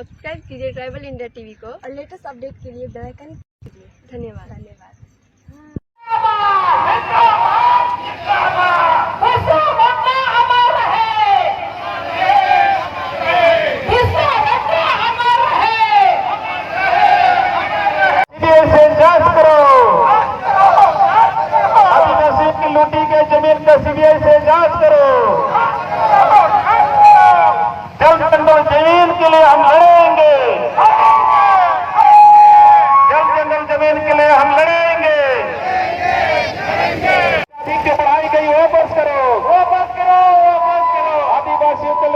Subscribe कीजिए tribal India TV को और लेटेस्ट अपडेट के लिए बेल आइकन कीजिए। धन्यवाद। लूटी के जमीन का सीबीआई से जांच करो। जल जंगल जमीन के लिए हम लड़ेंगे। जल जंगल जमीन के लिए हम लड़ेंगे। ठीक है, पढ़ाई गई वापस करो, वापस करो, वापस करो। आदिवासियों को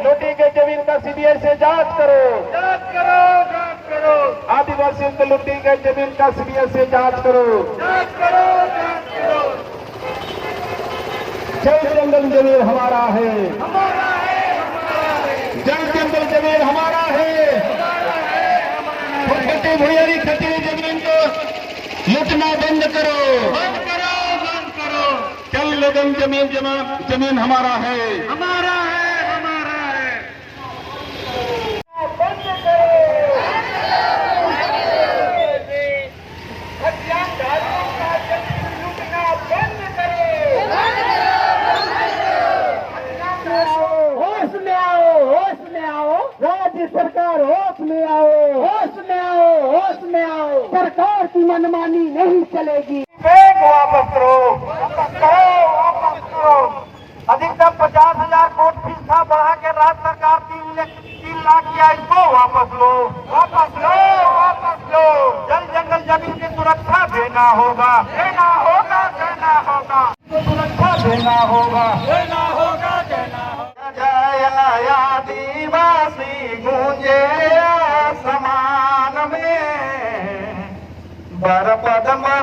लूटी के जमीन का सीबीआई से जांच करो, जांच करो, जांच करो। आदिवासियों को लूटी के जमीन का सीबीआई से जांच करो, जांच करो, जांच करो। जल जंगल जमीन हमारा है, हमारा है, हमारा है। जल जंगल जमीन हमारा है, हमारा है। खट्टी भुइयारी खट्टी जमीन को लूटना बंद करो, बंद करो, बंद करो। जल जंगल जमीन हमारा है, हमारा है, हमारा है। बंद करो। हथियारधारियों का जमीन लूटना बंद करो। होश में आओ, होश में आओ। राज्य सरकार होश में आओ, होश में आओ, होश में आओ। सरकार की मनमानी नहीं चलेगी। बैग वापस करो, वापस करो, वापस करो। अधिकतम 50,000 कोट फीस था, बढ़ा के राज्य सरकार 3 लाख किया, इसको वापस लो, वापस लो, वापस लो। जल जंगल जमीन की सुरक्षा देना होगा, देना होगा, देना होगा। सुरक्षा देना होगा, देना होगा, देना होगा। जय आदिवासी गूंजे आसमान में, बर पर्वत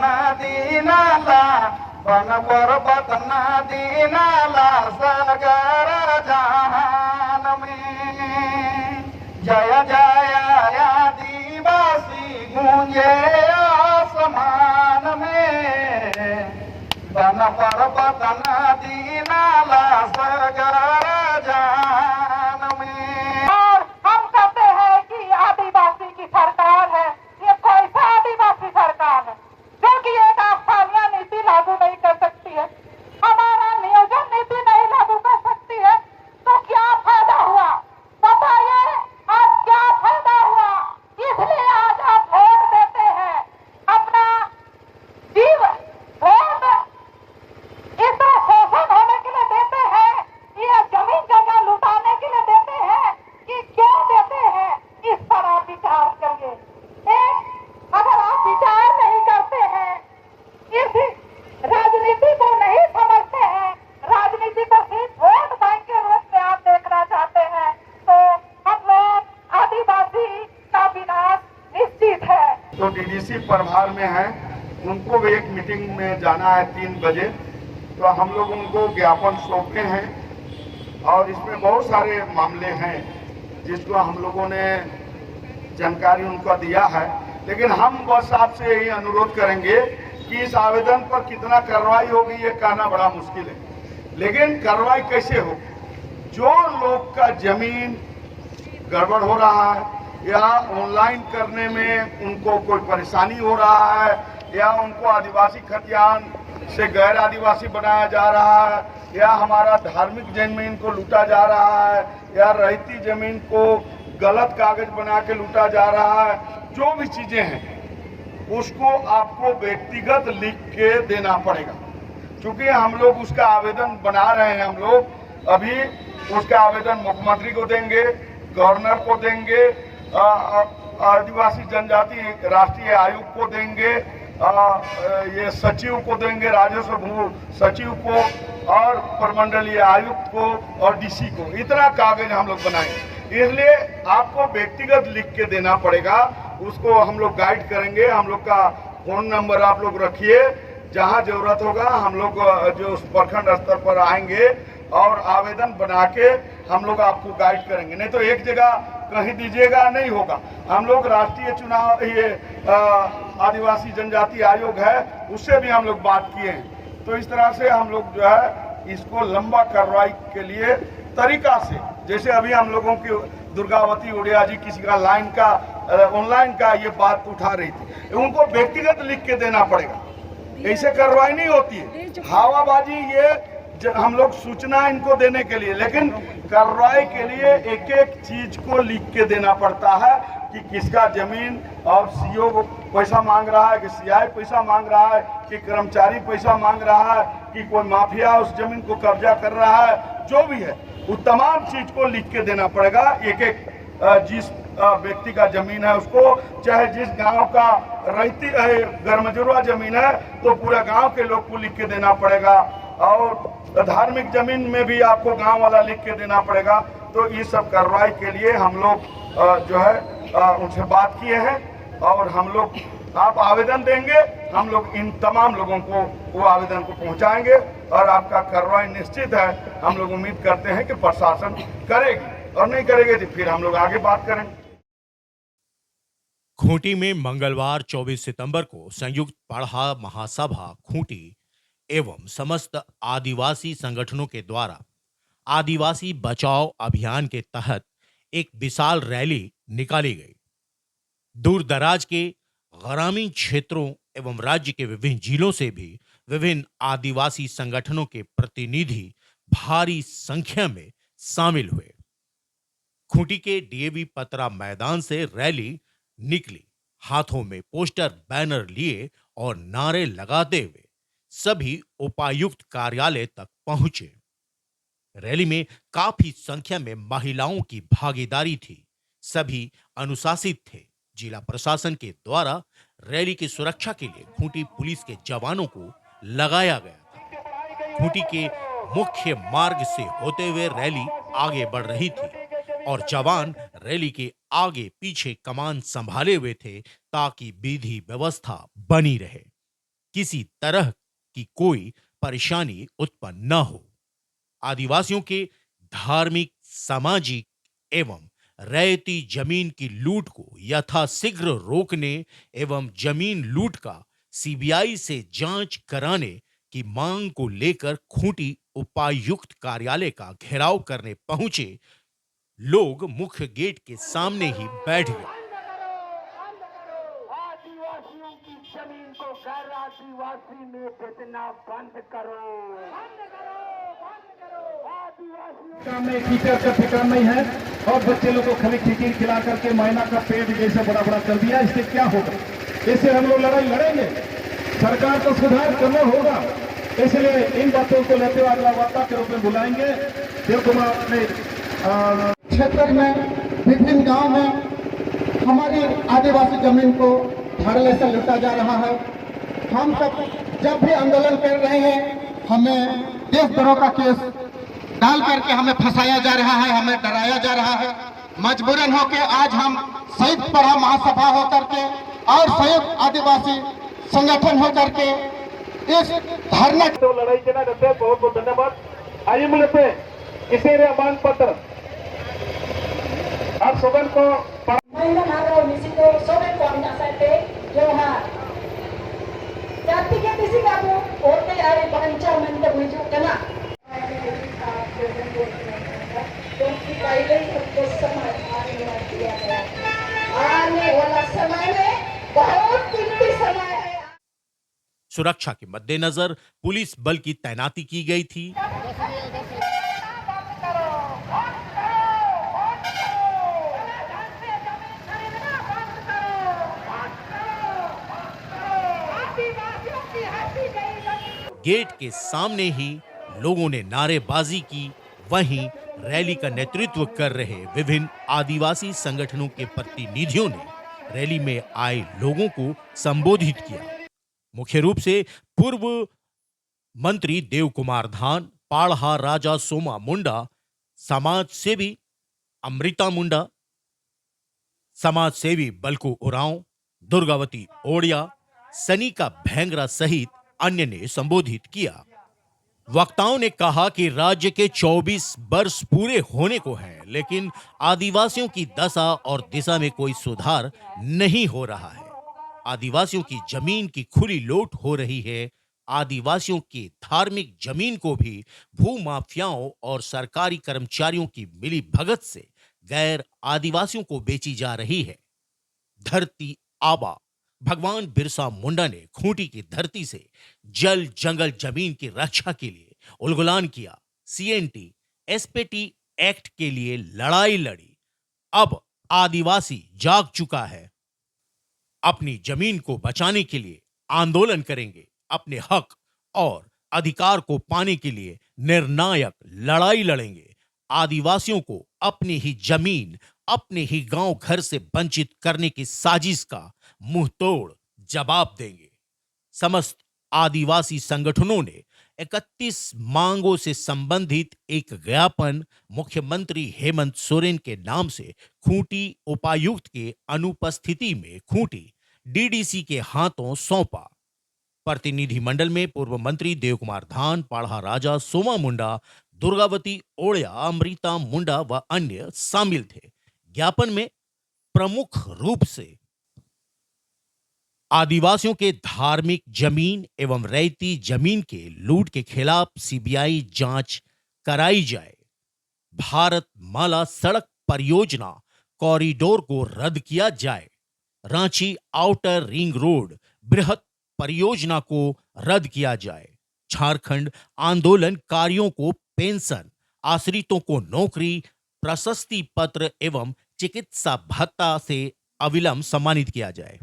नदी नाला, वन पर्वत नदी नाला, सागर जहान में। जय जय आदिवासी गूंजे आसमान में, वन पर्वत नदी नाला, सागर जहान में। और हम कहते हैं कि आदिवासी की सरकार है, ये कैसा आदिवासी सरकार है जो कि एक स्थानीय नीति लागू नहीं कर सकती है, हमारा नियोजन नीति नहीं लागू कर सकती है, तो क्या फायदा हुआ? बताइए, आज क्या फायदा हुआ? इसलिए आज आप वोट देते हैं, अपना जीवन वोट इस तरह शोषण होने के लिए देते हैं, या जमीन जगह लुटाने के लिए देते हैं, कि क्यों देते हैं? इस पर आप विचार करिए। अगर आप विचार नहीं करते हैं, इस राजनीति को नहीं समझते हैं, राजनीति को सिर्फ वोट बैंक के रूप में आप देखना चाहते हैं, तो हम लोग आदिवासी का विनाश निश्चित है। तो डीडीसी प्रभार में है, उनको भी एक मीटिंग में जाना है 3 बजे, तो हम लोग उनको ज्ञापन सौंपे हैं और इसमें बहुत सारे मामले हैं जिसको हम लोगों ने जानकारी उनको दिया है। लेकिन हम बस आपसे यही अनुरोध करेंगे कि इस आवेदन पर कितना कार्रवाई होगी ये कहना बड़ा मुश्किल है, लेकिन कार्रवाई कैसे होगी? जो लोग का जमीन गड़बड़ हो रहा है या ऑनलाइन करने में उनको कोई परेशानी हो रहा है, या उनको आदिवासी खतियान से गैर आदिवासी बनाया जा रहा है, या हमारा धार्मिक जमीन को लूटा जा रहा है, या रहती जमीन को गलत कागज बना के लूटा जा रहा है, जो भी चीजें हैं उसको आपको व्यक्तिगत लिख के देना पड़ेगा। क्योंकि हम लोग उसका आवेदन बना रहे हैं, हम लोग अभी उसका आवेदन मुख्यमंत्री को देंगे, गवर्नर को देंगे, आदिवासी जनजाति राष्ट्रीय आयोग को देंगे, ये सचिव को देंगे, राजस्व भू सचिव को, और प्रमंडलीय आयुक्त को और डीसी को। इतना कागज हम लोग बनाएंगे, इसलिए आपको व्यक्तिगत लिख के देना पड़ेगा। उसको हम लोग गाइड करेंगे। हम लोग का फोन नंबर आप लोग रखिए, जहां जरूरत होगा हम लोग जो प्रखंड स्तर पर आएंगे और आवेदन बना के हम लोग आपको गाइड करेंगे। नहीं तो एक जगह कहीं दीजिएगा नहीं होगा। हम लोग राष्ट्रीय चुनाव ये आदिवासी जनजाति आयोग है, उससे भी हम लोग बात किए हैं। तो इस तरह से हम लोग जो है इसको लंबा कार्रवाई के लिए तरीका से, जैसे अभी हम लोगों की दुर्गावती उड़िया जी किसी का लाइन का ऑनलाइन का ये बात उठा रही थी, उनको व्यक्तिगत लिख के देना पड़ेगा, ऐसे कार्रवाई नहीं होती है। हवाबाजी ये हम लोग सूचना इनको देने के लिए, लेकिन कार्रवाई के लिए एक एक चीज को लिख के देना पड़ता है कि किसका जमीन, और सीओ को पैसा मांग रहा है कि सीआई पैसा मांग रहा है कि कर्मचारी पैसा मांग रहा है कि कोई माफिया उस जमीन को कब्जा कर रहा है, जो भी है वो तमाम चीज को लिख के देना पड़ेगा। एक एक जिस व्यक्ति का जमीन है उसको, चाहे जिस गांव का रहती है गरमजुरवा जमीन है तो पूरा गांव के लोग को लिख के देना पड़ेगा, और धार्मिक जमीन में भी आपको गांव वाला लिख के देना पड़ेगा। तो ये सब कार्रवाई के लिए हम लोग जो है उनसे बात किए हैं, और हम लोग, आप आवेदन देंगे, हम लोग इन तमाम लोगों को वो आवेदन को पहुंचाएंगे और आपका कार्रवाई निश्चित है। हम लोग उम्मीद करते हैं कि प्रशासन करेगी, और नहीं करेगी तो फिर हम लोग आगे बात करेंगे। खूंटी में मंगलवार 24 सितंबर को संयुक्त पढ़ा महासभा खूंटी एवं समस्त आदिवासी संगठनों के द्वारा आदिवासी बचाओ अभियान के तहत एक विशाल रैली निकाली गई। दूर दराज के ग्रामीण क्षेत्रों एवं राज्य के विभिन्न जिलों से भी विभिन्न आदिवासी संगठनों के प्रतिनिधि भारी संख्या में शामिल हुए। खूंटी के डीएवी पतरा मैदान से रैली निकली। हाथों में पोस्टर बैनर लिए और नारे लगाते हुए सभी उपायुक्त कार्यालय तक पहुंचे। रैली में काफी संख्या में महिलाओं की भागीदारी थी। सभी अनुशासित थे। जिला प्रशासन के द्वारा रैली की सुरक्षा के लिए खूंटी पुलिस के जवानों को लगाया गया था। खूंटी के मुख्य मार्ग से होते हुए रैली आगे बढ़ रही थी और जवान रैली के आगे पीछे कमान संभाले हुए थे ताकि विधि व्यवस्था बनी रहे, किसी तरह की कोई परेशानी उत्पन्न न हो। आदिवासियों के धार्मिक, सामाजिक एवं रैयती जमीन की लूट को यथाशीघ्र रोकने एवं जमीन लूट का सीबीआई से जांच कराने की मांग को लेकर खूंटी उपायुक्त कार्यालय का घेराव करने पहुंचे लोग मुख्य गेट के सामने ही बैठ गए। आदिवासियों की जमीन को गैर आदिवासी में बेचना बंद करो, बंद करो, बंद करो। आदिवासियों काम में टीचर का ठिकाना नहीं है और बच्चे लोग को खाली खिचड़ी खिला करके महीना का पेट जैसे बड़ा बड़ा कर दिया। इससे क्या होगा? इससे हम लोग लड़ाई लड़ेंगे, सरकार को सुधार करना होगा। इसलिए इन बातों को लेते हुए अगला वार्ता के रूप में बुलाएंगे। देव कुमार अपने क्षेत्र में विभिन्न गांव में हमारी आदिवासी जमीन को धड़ल्ले से लूटा जा रहा है। हम सब जब भी आंदोलन कर रहे हैं, हमें देशद्रोह का केस डाल करके हमें फंसाया जा रहा है, हमें डराया जा रहा है। मजबूरन होकर आज हम संयुक्त पढ़ा महासभा होकर के और संयुक्त आदिवासी संगठन होकर के इस धरना तो लड़ाई के ना बहुत बहुत धन्यवाद। आइए मिलते इसे मांग पत्र आप सदन को Mainkan araw ni Sito Sobe ko ang nasate Johan. Dati ka tisi ka mo ote ay pakancha man ta bujo kana. क्योंकि पहले ही सबको समय आने वाला समय में बहुत कीमती समय है। सुरक्षा के मद्देनजर पुलिस बल की तैनाती की गई थी। गेट के सामने ही लोगों ने नारेबाजी की। वहीं रैली का नेतृत्व कर रहे विभिन्न आदिवासी संगठनों के प्रतिनिधियों ने रैली में आए लोगों को संबोधित किया। मुख्य रूप से पूर्व मंत्री देव कुमार धान, पाढ़ा राजा सोमा मुंडा, समाज सेवी अमृता मुंडा, समाज सेवी बलकू उरांव, दुर्गावती ओडिया, सनीका भेंगरा सहित अन्य ने संबोधित किया। वक्ताओं ने कहा कि राज्य के 24 वर्ष पूरे होने को हैं, लेकिन आदिवासियों की दशा और दिशा में कोई सुधार नहीं हो रहा है। आदिवासियों की जमीन की खुली लूट हो रही है। आदिवासियों की धार्मिक जमीन को भी भूमाफियाओं और सरकारी कर्मचारियों की मिली भगत से गैर आदिवासियों को बेची जा रही है। धरती आबा भगवान बिरसा मुंडा ने खूंटी की धरती से जल जंगल जमीन की रक्षा के लिए उलगुलान किया। सीएनटी एसपीटी एक्ट के लिए लड़ाई लड़ी। अब आदिवासी जाग चुका है। अपनी जमीन को बचाने के लिए आंदोलन करेंगे। अपने हक और अधिकार को पाने के लिए निर्णायक लड़ाई लड़ेंगे। आदिवासियों को अपनी ही जमीन, अपने ही गांव घर से वंचित करने की साजिश का मुंहतोड़ जवाब देंगे। समस्त आदिवासी संगठनों ने 31 मांगों से संबंधित एक ज्ञापन मुख्यमंत्री हेमंत सोरेन के नाम से खूंटी उपायुक्त के अनुपस्थिति में खूंटी डीडीसी के हाथों सौंपा। प्रतिनिधि मंडल में पूर्व मंत्री देवकुमार धान, पाढ़ा राजा सोमा मुंडा, दुर्गावती ओड़िया, अमृता मुंडा व अन्य शामिल थे। ज्ञापन में प्रमुख रूप से आदिवासियों के धार्मिक जमीन एवं रैयती जमीन के लूट के खिलाफ सीबीआई जांच कराई जाए। भारत माला सड़क परियोजना कॉरिडोर को रद्द किया जाए। रांची आउटर रिंग रोड बृहत परियोजना को रद्द किया जाए। झारखंड आंदोलनकारियों को पेंशन, आश्रितों को नौकरी, प्रशस्ति पत्र एवं चिकित्सा भत्ता से अविलंब सम्मानित किया जाए।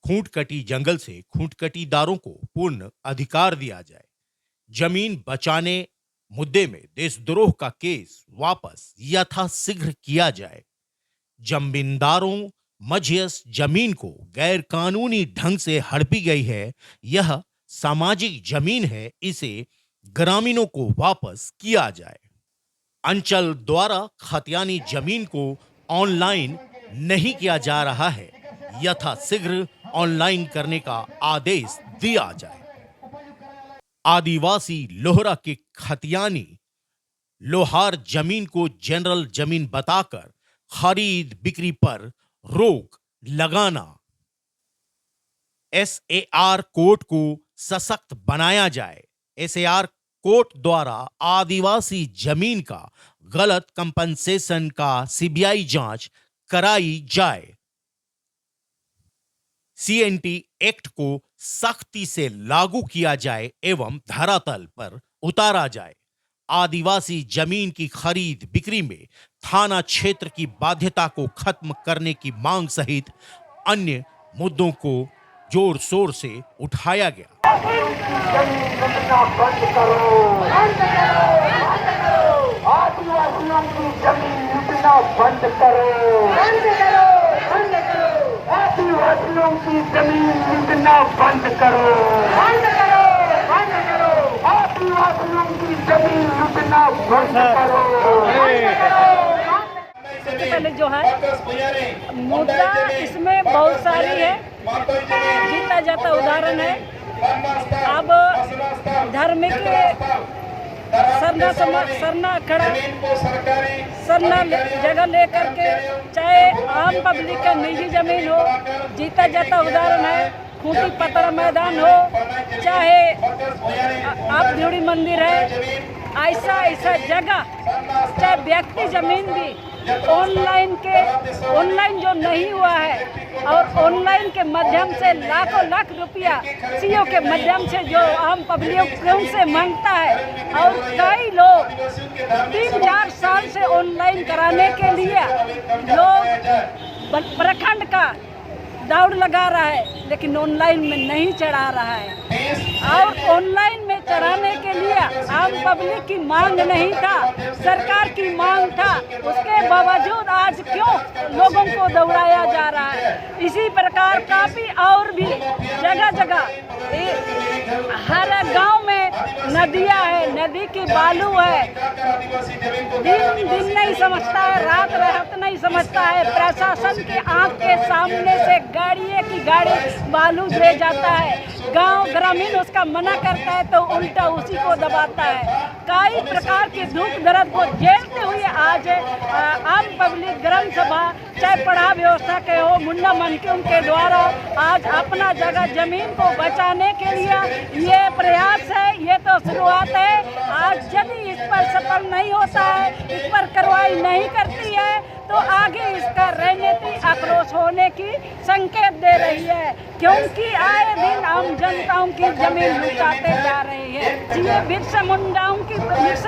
खूंटकटी जंगल से खूंटकटीदारों को पूर्ण अधिकार दिया जाए। जमीन बचाने मुद्दे में देशद्रोह का केस वापस यथाशीघ्र किया जाए। जमींदारों मझियस जमीन को गैर कानूनी ढंग से हड़पी गई है। यह सामाजिक जमीन है, इसे ग्रामीणों को वापस किया जाए। अंचल द्वारा खतियानी जमीन को ऑनलाइन नहीं किया जा रहा है, यथाशीघ्र ऑनलाइन करने का आदेश दिया जाए। आदिवासी लोहरा के खतियानी लोहार जमीन को जनरल जमीन बताकर खरीद बिक्री पर रोक लगाना। एसएआर कोर्ट को सशक्त बनाया जाए। एसएआर कोर्ट द्वारा आदिवासी जमीन का गलत कंपनसेशन का सीबीआई जांच कराई जाए। सीएनटी एक्ट को सख्ती से लागू किया जाए एवं धरातल पर उतारा जाए। आदिवासी जमीन की खरीद बिक्री में थाना क्षेत्र की बाध्यता को खत्म करने की मांग सहित अन्य मुद्दों को जोर शोर से उठाया गया। आदिवासियों की जमीन लूटना बंद करो। आदिवासियों की जमीन लूटना बंद करो। आदिवासियों की जमीन लूटना बंद करो। सबसे पहले जो है मुद्दा इसमें बहुत सारी है, जीता जाता उदाहरण है। अब धार्मिक सरना खड़ा सरना जगह लेकर के, चाहे आम पब्लिक का निजी जमीन हो, जीता जाता उदाहरण है। खूंटी पतरा मैदान हो, चाहे आप ध्युड़ी मंदिर है, ऐसा जगह, चाहे व्यक्ति जमीन भी ऑनलाइन जो नहीं हुआ है और ऑनलाइन के माध्यम से लाखों लाख रुपया सीओ के माध्यम से जो आम पब्लिक से मांगता है, और कई लोग 3-4 साल से ऑनलाइन कराने के लिए लोग प्रखंड का दौड़ लगा रहा है, लेकिन ऑनलाइन में नहीं चढ़ा रहा है। और ऑनलाइन में चढ़ाने के लिए आम पब्लिक की मांग नहीं था, सरकार की मांग था। उसके बावजूद आज क्यों लोगों को दौड़ाया जा रहा है? इसी प्रकार काफी और भी जगह जगह हर गांव में नदियां है, नदी की बालू है, दिन नहीं समझता है, रात नहीं समझता है। प्रशासन के आंख के सामने से गाड़ी बालू ले जाता है। गांव ग्रामीण उसका मना करता है तो उल्टा उसी को दबाता है। कई प्रकार के दुख दर्द को झेलते हुए आज आम पब्लिक ग्राम सभा चाहे पड़ाव व्यवस्था के हो, मुन्ना मनकिन के द्वारा आज अपना जगह जमीन को बचाने के लिए ये प्रयास है। ये तो शुरुआत है। आज यदि इस पर सफल नहीं होता है, इस पर कार्रवाई नहीं करती है तो आगे इसका राजनीतिक आक्रोश होने की संकेत दे रही है, क्योंकि आए दिन आम जनताओं की जमीन लुटाते जा रहे हैं। ये बिरसा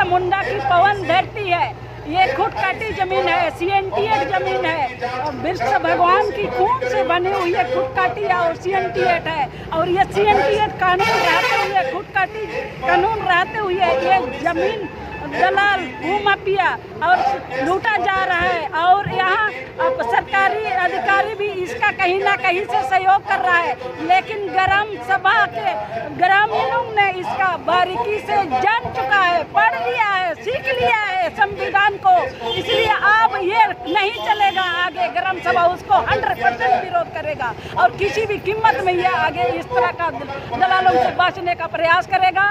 मुंडा की पवन धरती है। ये खुद काटी जमीन है, CNT जमीन है और बिरसा भगवान की खून से बनी हुई है खुद काटी और CNT है। और ये CNT कानून रहते हुए, खुद काटी कानून रहते हुए ये जमीन दलाल भूमाफिया और लूटा जा रहा है। और यहाँ अब सरकारी अधिकारी भी इसका कहीं ना कहीं से सहयोग कर रहा है, लेकिन ग्राम सभा के ग्रामीणों ने इसका बारीकी से जान चुका है, पढ़ लिया है, सीख लिया है संविधान को। इसलिए अब ये नहीं चलेगा आगे। ग्राम सभा उसको 100% विरोध करेगा और किसी भी कीमत में ये आगे इस तरह का दलालों से बचने का प्रयास करेगा।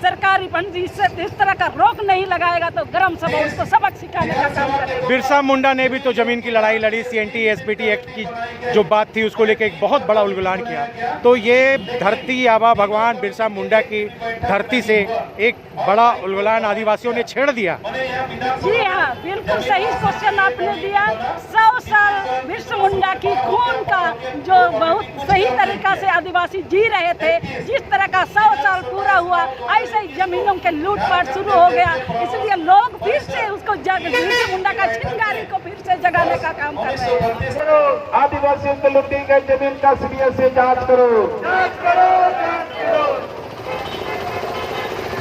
सरकारी फंड इस तरह का रोक नहीं लगाएगा तो ग्राम सभा उसको सबक सिखाने का काम करेगा। बिरसा मुंडा ने भी तो जमीन की लड़ाई लड़ी, CNT SPT एक्ट की जो बात थी उसको लेकर एक बहुत बड़ा उलगुलान किया। तो ये धरती आबा भगवान बिरसा मुंडा की धरती से एक बड़ा उलगुलान आदिवासियों ने छेड़ दिया। जी हाँ, बिल्कुल सही क्वेश्चन आपने दिया। 100 साल बिरसा मुंडा की खून का जो बहुत सही तरीका से आदिवासी जी रहे थे, जिस तरह का 100 साल पूरा हुआ, ऐसे ही जमीनों के लूटपाट शुरू हो गया। इसलिए लोग फिर से उसको बिरसा मुंडा का चिंगारी को फिर से जगाने का काम कर रहे हैं। आदिवासियों को लूटी गई जमीन का सीबीआई से जांच करो।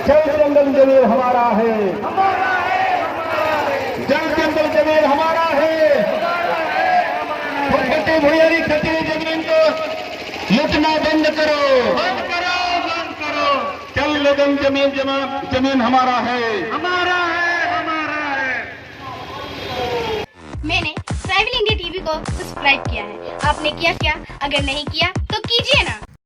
जल जंगल जमीन हमारा है, जल जंगल जमीन हमारा है। खेती भुइयारी खेती जमीन को लूटना बंद करो, बंद करो, बंद करो। चल लगन जमीन हमारा है, हमारा है, हमारा है। मैंने ट्रैवल इंडिया टीवी को सब्सक्राइब किया है। आपने किया क्या? अगर नहीं किया तो कीजिए ना।